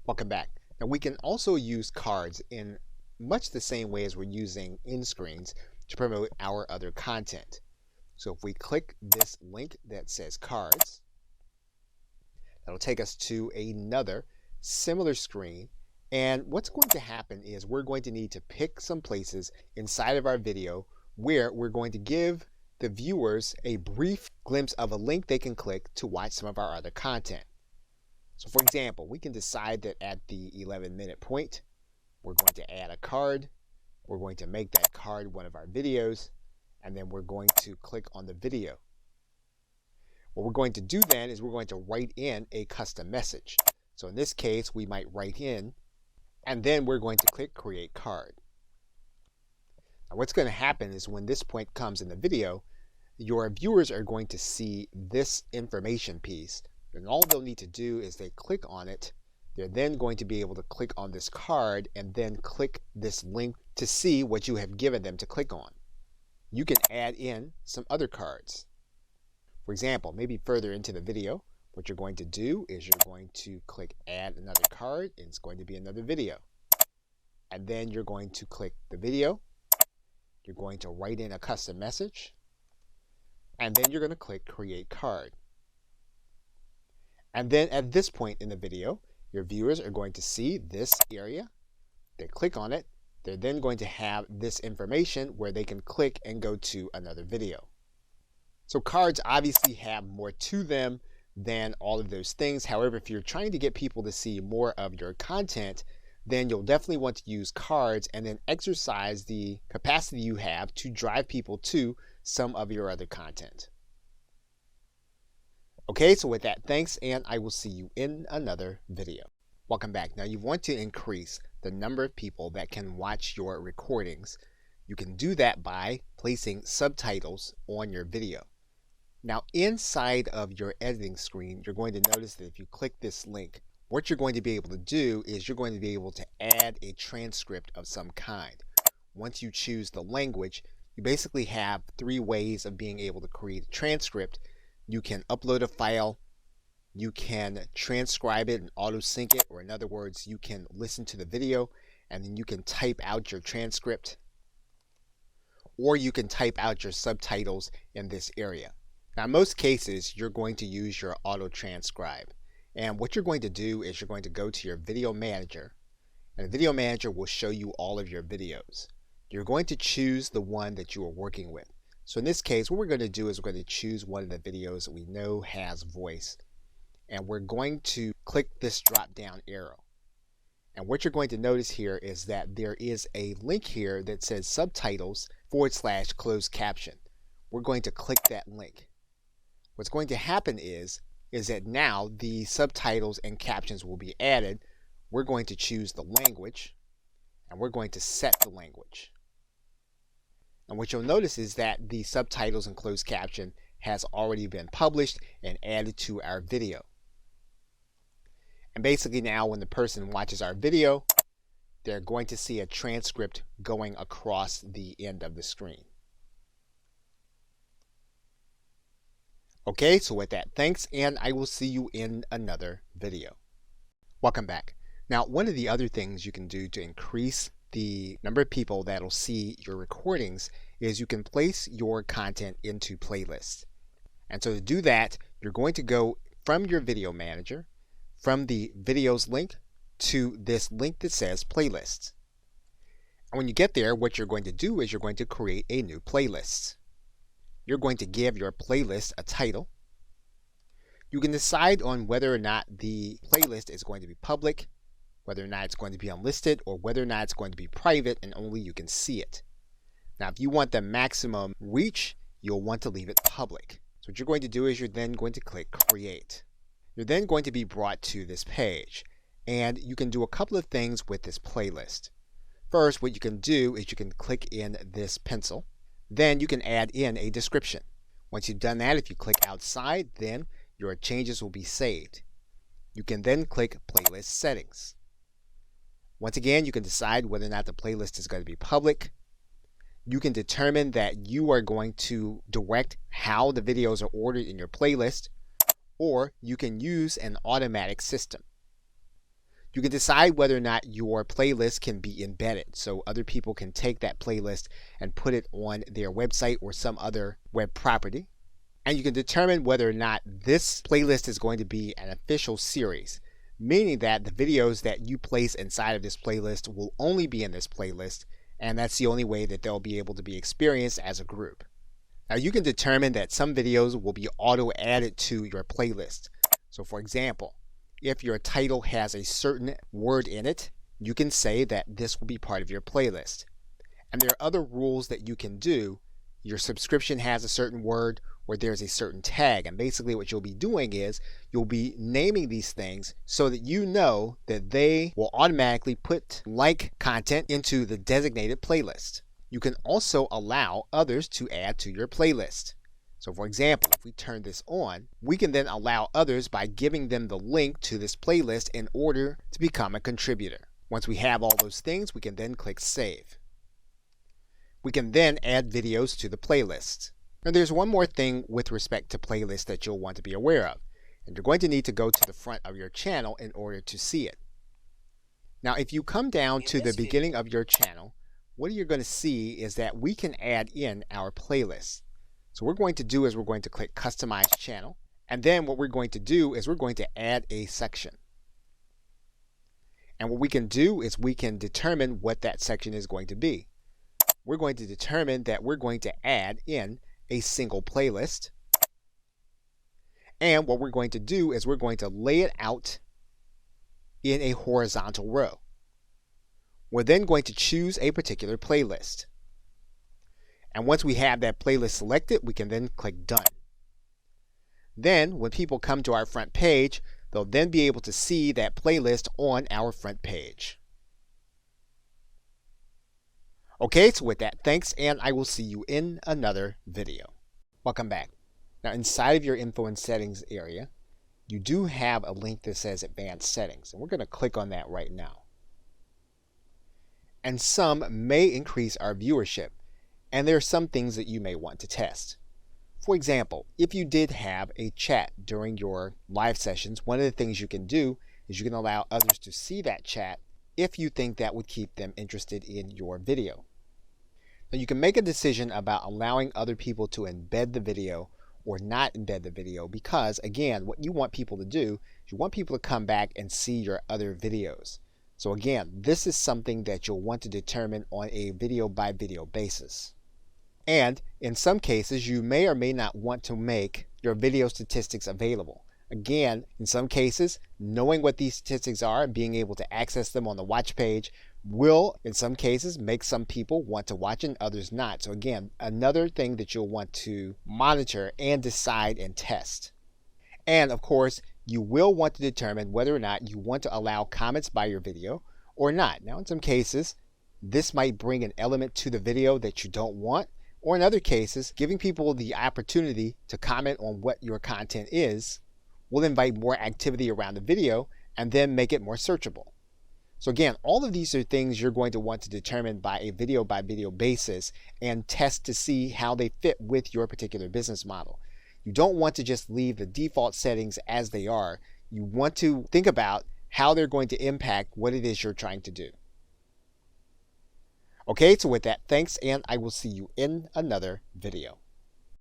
Welcome back. Now we can also use cards in much the same way as we're using end screens to promote our other content. So if we click this link that says cards, that'll take us to another similar screen. And what's going to happen is we're going to need to pick some places inside of our video where we're going to give the viewers a brief glimpse of a link they can click to watch some of our other content. So for example, we can decide that at the 11-minute point, we're going to add a card. We're going to make that card one of our videos, and then we're going to click on the video. What we're going to do then is we're going to write in a custom message. So in this case, we might write in, and then we're going to click Create Card. Now what's going to happen is when this point comes in the video, your viewers are going to see this information piece. And all they'll need to do is they click on it. They're then going to be able to click on this card and then click this link to see what you have given them to click on. You can add in some other cards. For example, maybe further into the video, what you're going to do is you're going to click Add Another Card, and it's going to be another video. And then you're going to click the video. You're going to write in a custom message. And then you're going to click Create Card. And then at this point in the video, your viewers are going to see this area. They click on it. They're then going to have this information where they can click and go to another video. So cards obviously have more to them than all of those things. However, if you're trying to get people to see more of your content, then you'll definitely want to use cards and then exercise the capacity you have to drive people to some of your other content. Okay, so with that, thanks, and I will see you in another video. Welcome back. Now you want to increase the number of people that can watch your recordings. You can do that by placing subtitles on your video. Now inside of your editing screen, you're going to notice that if you click this link, what you're going to be able to do is you're going to be able to add a transcript of some kind. Once you choose the language, you basically have three ways of being able to create a transcript. You can upload a file, you can transcribe it and auto sync it, or in other words, you can listen to the video and then you can type out your transcript, or you can type out your subtitles in this area. Now in most cases, you're going to use your auto transcribe. And what you're going to do is you're going to go to your video manager, and the video manager will show you all of your videos. You're going to choose the one that you are working with. So in this case, what we're going to do is we're going to choose one of the videos that we know has voice. And we're going to click this drop down arrow. And what you're going to notice here is that there is a link here that says subtitles / closed caption. We're going to click that link. What's going to happen is that now the subtitles and captions will be added. We're going to choose the language and we're going to set the language. And what you'll notice is that the subtitles and closed caption has already been published and added to our video. And basically now when the person watches our video, they're going to see a transcript going across the end of the screen. Okay, so with that, thanks, and I will see you in another video. Welcome back. Now, one of the other things you can do to increase the number of people that'll see your recordings is you can place your content into playlists. And so to do that, you're going to go from your video manager, from the videos link, to this link that says playlists. And when you get there, what you're going to do is you're going to create a new playlist. You're going to give your playlist a title. You can decide on whether or not the playlist is going to be public, whether or not it's going to be unlisted, or whether or not it's going to be private and only you can see it. Now, if you want the maximum reach, you'll want to leave it public. So what you're going to do is you're then going to click Create. You're then going to be brought to this page, and you can do a couple of things with this playlist. First, what you can do is you can click in this pencil. Then you can add in a description. Once you've done that, if you click outside, then your changes will be saved. You can then click Playlist Settings. Once again, you can decide whether or not the playlist is going to be public. You can determine that you are going to direct how the videos are ordered in your playlist, or you can use an automatic system. You can decide whether or not your playlist can be embedded, so other people can take that playlist and put it on their website or some other web property. And you can determine whether or not this playlist is going to be an official series, meaning that the videos that you place inside of this playlist will only be in this playlist, and that's the only way that they'll be able to be experienced as a group. Now you can determine that some videos will be auto-added to your playlist. So for example, if your title has a certain word in it, you can say that this will be part of your playlist. And there are other rules that you can do. Your subscription has a certain word or there's a certain tag. And basically what you'll be doing is you'll be naming these things so that you know that they will automatically put like content into the designated playlist. You can also allow others to add to your playlist. So for example, if we turn this on, we can then allow others by giving them the link to this playlist in order to become a contributor. Once we have all those things, we can then click Save. We can then add videos to the playlist. Now there's one more thing with respect to playlists that you'll want to be aware of. And you're going to need to go to the front of your channel in order to see it. Now if you come down to the beginning of your channel, what you're going to see is that we can add in our playlists. So what we're going to do is we're going to click Customize Channel. And then what we're going to do is we're going to add a section. And what we can do is we can determine what that section is going to be. We're going to determine that we're going to add in a single playlist. And what we're going to do is we're going to lay it out in a horizontal row. We're then going to choose a particular playlist. And once we have that playlist selected, we can then click Done. Then when people come to our front page, they'll then be able to see that playlist on our front page. Okay, so with that, thanks, and I will see you in another video. Welcome back. Now inside of your info and settings area, you do have a link that says Advanced Settings, and we're going to click on that right now. And some may increase our viewership, and there are some things that you may want to test. For example, if you did have a chat during your live sessions, one of the things you can do is you can allow others to see that chat if you think that would keep them interested in your video. Now you can make a decision about allowing other people to embed the video or not embed the video because, again, what you want people to do is you want people to come back and see your other videos. So again, this is something that you'll want to determine on a video by video basis. And in some cases, you may or may not want to make your video statistics available. Again, in some cases, knowing what these statistics are and being able to access them on the watch page will, in some cases, make some people want to watch and others not. So again, another thing that you'll want to monitor and decide and test. And of course, you will want to determine whether or not you want to allow comments by your video or not. Now, in some cases, this might bring an element to the video that you don't want, or in other cases, giving people the opportunity to comment on what your content is will invite more activity around the video and then make it more searchable. So again, all of these are things you're going to want to determine by video basis and test to see how they fit with your particular business model. You don't want to just leave the default settings as they are. You want to think about how they're going to impact what it is you're trying to do. Okay, so with that, thanks, and I will see you in another video.